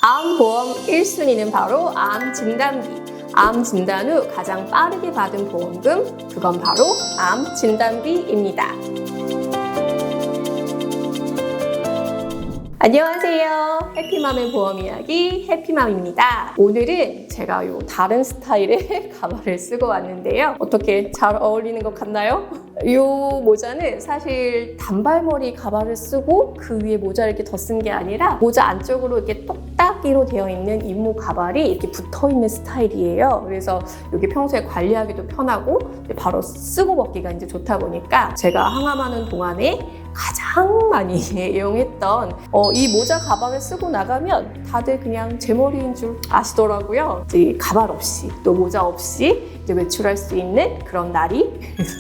암보험 1순위는 바로 암진단비. 암 진단 후 가장 빠르게 받은 보험금, 그건 바로 암 진단비입니다. 안녕하세요. 해피맘의 보험 이야기 해피맘입니다. 오늘은 제가 다른 스타일의 가발을 쓰고 왔는데요. 어떻게 잘 어울리는 것 같나요? 이 모자는 사실 단발머리 가발을 쓰고 그 위에 모자를 이렇게 더 쓴 게 아니라 모자 안쪽으로 이렇게 똑딱이로 되어 있는 잇모 가발이 이렇게 붙어 있는 스타일이에요. 그래서 이게 평소에 관리하기도 편하고 바로 쓰고 먹기가 이제 좋다 보니까 제가 항암하는 동안에 가장 많이 애용했던 이 모자 가발을 쓰고 나가면 다들 그냥 제 머리인 줄 아시더라고요. 이제 가발 없이 또 모자 없이 이제 외출할 수 있는 그런 날이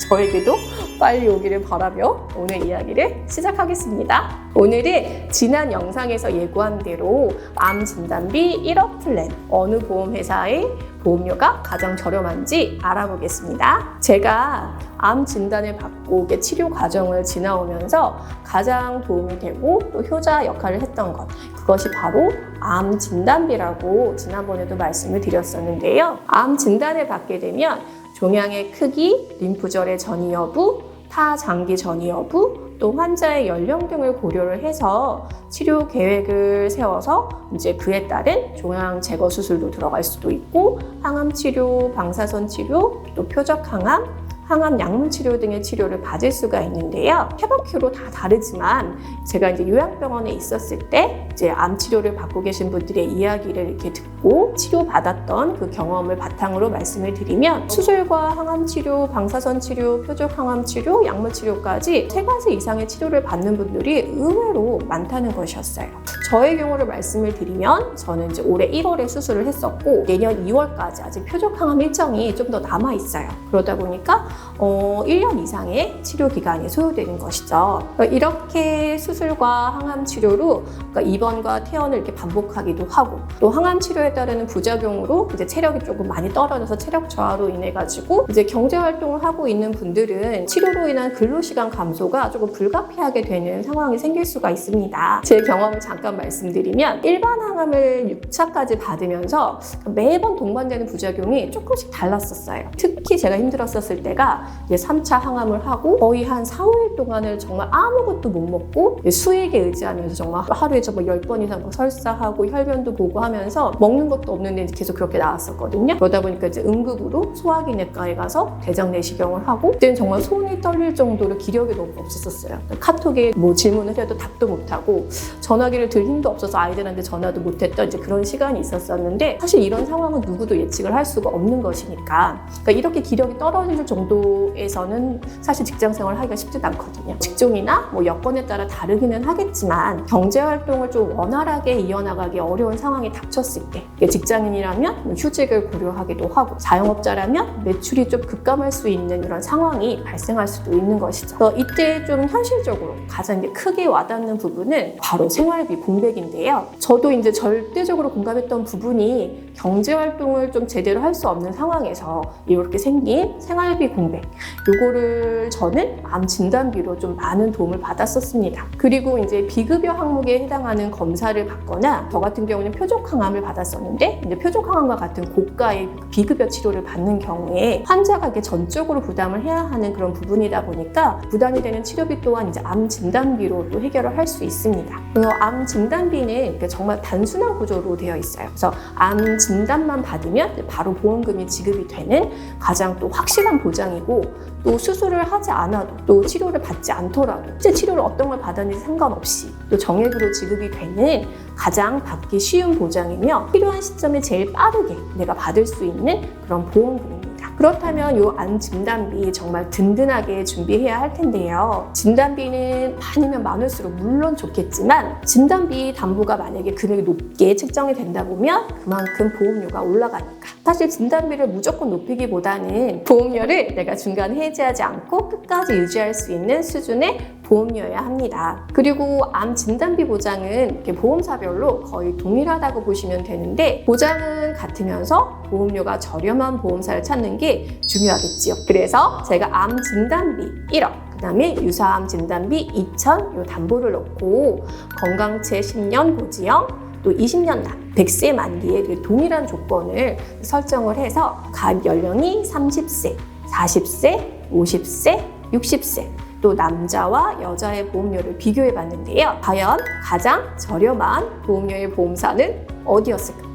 저에게도 빨리 오기를 바라며 오늘 이야기를 시작하겠습니다. 오늘은 지난 영상에서 예고한 대로 암 진단비 1억 플랜 어느 보험회사의 보험료가 가장 저렴한지 알아보겠습니다. 제가 암 진단을 받고 치료 과정을 지나오면서 가장 도움이 되고 또 효자 역할을 했던 것, 그것이 바로 암 진단비라고 지난번에도 말씀을 드렸었는데요. 암 진단을 받게 되면 종양의 크기, 림프절의 전이 여부, 타장기 전이 여부, 또 환자의 연령 등을 고려를 해서 치료 계획을 세워서 이제 그에 따른 종양 제거 수술도 들어갈 수도 있고 항암 치료, 방사선 치료, 또 표적 항암, 항암 약물 치료 등의 치료를 받을 수가 있는데요. 회복표로 다 다르지만 제가 이제 요양병원에 있었을 때 이제 암 치료를 받고 계신 분들의 이야기를 이렇게 듣고 치료받았던 그 경험을 바탕으로 말씀을 드리면 수술과 항암 치료, 방사선 치료, 표적 항암 치료, 약물 치료까지 3가지 이상의 치료를 받는 분들이 의외로 많다는 것이었어요. 저의 경우를 말씀을 드리면 저는 이제 올해 1월에 수술을 했었고 내년 2월까지 아직 표적 항암 일정이 좀 더 남아 있어요. 그러다 보니까 1년 이상의 치료 기간이 소요되는 것이죠. 이렇게 수술과 항암 치료로 입원과 퇴원을 이렇게 반복하기도 하고 또 항암 치료에 따르는 부작용으로 이제 체력이 조금 많이 떨어져서 체력 저하로 인해 가지고 이제 경제 활동을 하고 있는 분들은 치료로 인한 근로 시간 감소가 조금 불가피하게 되는 상황이 생길 수가 있습니다. 제 경험을 잠깐 말씀드리면 일반 항암을 6차까지 받으면서 매번 동반되는 부작용이 조금씩 달랐었어요. 특히 제가 힘들었었을 때가 이제 3차 항암을 하고 거의 한 4, 5일 동안을 정말 아무것도 못 먹고 수액에 의지하면서 정말 하루에 10번 이상 설사하고 혈변도 보고 하면서 먹는 것도 없는데 계속 그렇게 나왔었거든요. 그러다 보니까 이제 응급으로 소화기내과에 가서 대장 내시경을 하고 그때는 정말 손이 떨릴 정도로 기력이 너무 없었어요. 카톡에 질문을 해도 답도 못하고 전화기를 들 힘도 없어서 아이들한테 전화도 못했던 이제 그런 시간이 있었었는데 사실 이런 상황은 누구도 예측을 할 수가 없는 것이니까 그러니까 이렇게 기력이 떨어질 정도에서는 사실 직장 생활을 하기가 쉽지도 않거든요. 직종이나 여건에 따라 다르기는 하겠지만 경제 활동을 좀 원활하게 이어나가기 어려운 상황이 닥쳤을 때 직장인이라면 휴직을 고려하기도 하고 자영업자라면 매출이 좀 급감할 수 있는 이런 상황이 발생할 수도 있는 것이죠. 그래서 이때 좀 현실적으로 가장 크게 와닿는 부분은 바로 생활비 공백인데요. 저도 이제 절대적으로 공감했던 부분이 경제 활동을 좀 제대로 할 수 없는 상황에서 이렇게 생긴 생활비 공백, 요거를 저는 암 진단비로 좀 많은 도움을 받았었습니다. 그리고 이제 비급여 항목에 해당하는 검사를 받거나 저 같은 경우는 표적 항암을 받았었는데 이제 표적 항암과 같은 고가의 비급여 치료를 받는 경우에 환자가 이렇게 전적으로 부담을 해야 하는 그런 부분이다 보니까 부담이 되는 치료비 또한 이제 암 진단비로 또 해결을 할 수 있습니다. 그래서 암 진단비는 정말 단순한 구조로 되어 있어요. 그래서 암 진단만 받으면 바로 보험금이 지급이 되는 가장 또 확실한 보장이고 또 수술을 하지 않아도 또 치료를 받지 않더라도 실제 치료를 어떤 걸 받았는지 상관없이 또 정액으로 지급이 되는 가장 받기 쉬운 보장이며 필요한 시점에 제일 빠르게 내가 받을 수 있는 그런 보험금입니다. 그렇다면 이 암 진단비 정말 든든하게 준비해야 할 텐데요. 진단비는 많으면 많을수록 물론 좋겠지만 진단비 담보가 만약에 금액이 높게 책정이 된다 보면 그만큼 보험료가 올라가니까 사실 진단비를 무조건 높이기보다는 보험료를 내가 중간에 해지하지 않고 끝까지 유지할 수 있는 수준의 보험료여야 합니다. 그리고 암 진단비 보장은 보험사별로 거의 동일하다고 보시면 되는데 보장은 같으면서 보험료가 저렴한 보험사를 찾는 게 중요하겠지요. 그래서 제가 암 진단비 1억, 그 다음에 유사암 진단비 2,000 요 담보를 넣고 건강체 10년 보지형, 또 20년 납, 100세 만기에 그 동일한 조건을 설정을 해서 가입 연령이 30세, 40세, 50세, 60세 또 남자와 여자의 보험료를 비교해 봤는데요. 과연 가장 저렴한 보험료의 보험사는 어디였을까요?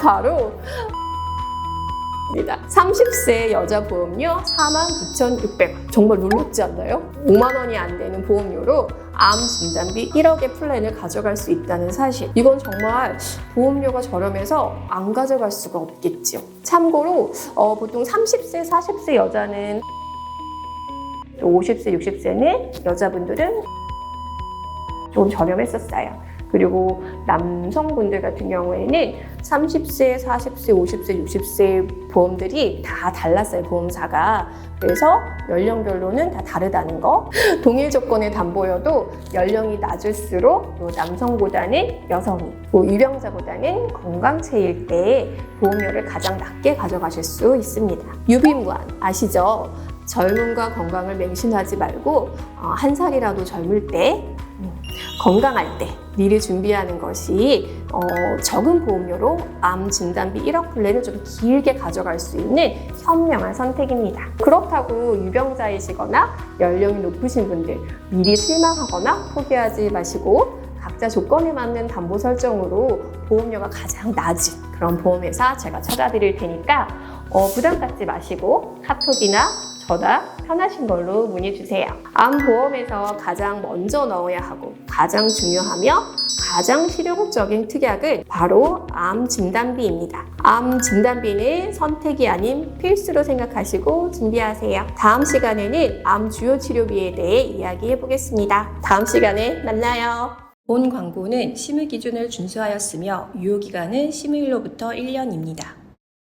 바로 30세 여자 보험료 49,600원. 정말 놀랍지 않나요? 5만 원이 안 되는 보험료로 암 진단비 1억의 플랜을 가져갈 수 있다는 사실. 이건 정말 보험료가 저렴해서 안 가져갈 수가 없겠죠. 참고로 보통 30세, 40세 여자는 50세, 60세는 여자분들은 조금 저렴했었어요. 그리고 남성분들 같은 경우에는 30세, 40세, 50세, 60세 보험들이 다 달랐어요, 보험사가. 그래서 연령별로는 다 다르다는 거. 동일 조건의 담보여도 연령이 낮을수록 남성보다는 여성이, 유병자보다는 건강체일 때 보험료를 가장 낮게 가져가실 수 있습니다. 유비무한 아시죠? 젊음과 건강을 맹신하지 말고 한 살이라도 젊을 때 건강할 때 미리 준비하는 것이 적은 보험료로 암 진단비 1억 플랜을 좀 길게 가져갈 수 있는 현명한 선택입니다. 그렇다고 유병자이시거나 연령이 높으신 분들 미리 실망하거나 포기하지 마시고 각자 조건에 맞는 담보 설정으로 보험료가 가장 낮은 그런 보험회사 제가 찾아드릴 테니까 부담 갖지 마시고 카톡이나 전화 편하신 걸로 문의 주세요. 암보험에서 가장 먼저 넣어야 하고 가장 중요하며 가장 실용적인 특약은 바로 암 진단비입니다. 암 진단비는 선택이 아닌 필수로 생각하시고 준비하세요. 다음 시간에는 암 주요 치료비에 대해 이야기해 보겠습니다. 다음 시간에 만나요. 본 광고는 심의 기준을 준수하였으며 유효기간은 심의일로부터 1년입니다.